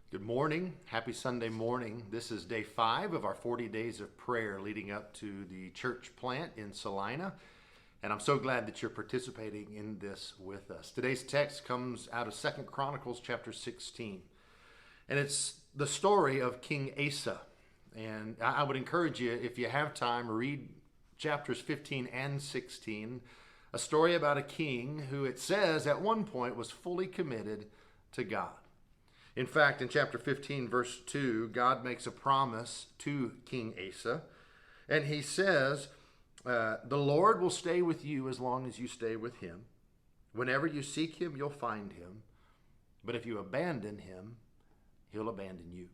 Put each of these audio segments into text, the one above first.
Good morning. Happy Sunday morning. This is day 5 of our 40 days of prayer leading up to the church plant in Salina. And I'm so glad that you're participating in this with us. Today's text comes out of 2 Chronicles chapter 16. And it's the story of King Asa. And I would encourage you, if you have time, read chapters 15 and 16. A story about a king who, it says, at one point was fully committed to God. In fact, in chapter 15, verse 2, God makes a promise to King Asa, and he says, the Lord will stay with you as long as you stay with him. Whenever you seek him, you'll find him. But if you abandon him, he'll abandon you.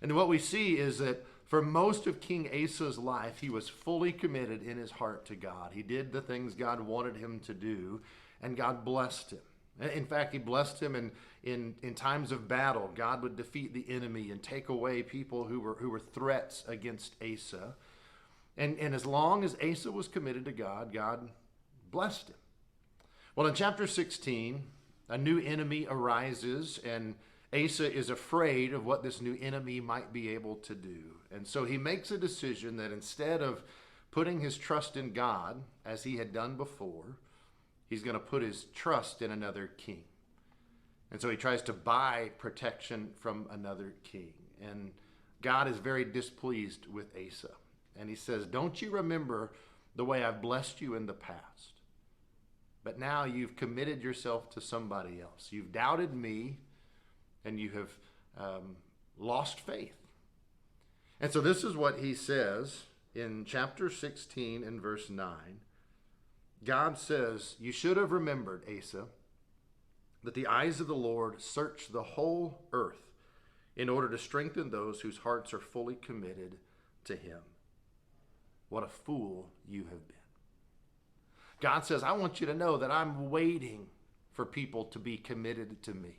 And what we see is that for most of King Asa's life, he was fully committed in his heart to God. He did the things God wanted him to do, and God blessed him. In fact, he blessed him in times of battle. God would defeat the enemy and take away people who were threats against Asa. And as long as Asa was committed to God, God blessed him. Well, in chapter 16, a new enemy arises, and Asa is afraid of what this new enemy might be able to do. And so he makes a decision that instead of putting his trust in God, as he had done before, he's going to put his trust in another king. And so he tries to buy protection from another king. And God is very displeased with Asa. And he says, don't you remember the way I've blessed you in the past? But now you've committed yourself to somebody else. You've doubted me, and you have lost faith. And so this is what he says in chapter 16 and verse 9. God says, you should have remembered, Asa, that the eyes of the Lord search the whole earth in order to strengthen those whose hearts are fully committed to him. What a fool you have been. God says, I want you to know that I'm waiting for people to be committed to me.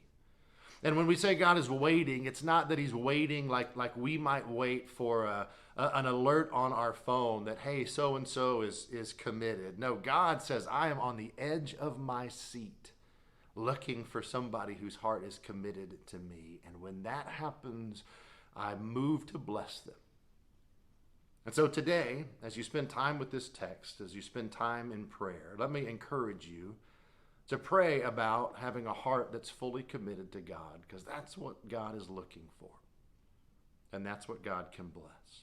And when we say God is waiting, it's not that he's waiting like we might wait for an alert on our phone that, hey, so-and-so is committed. No, God says, I am on the edge of my seat looking for somebody whose heart is committed to me. And when that happens, I move to bless them. And so today, as you spend time with this text, as you spend time in prayer, let me encourage you to pray about having a heart that's fully committed to God, because that's what God is looking for. And that's what God can bless.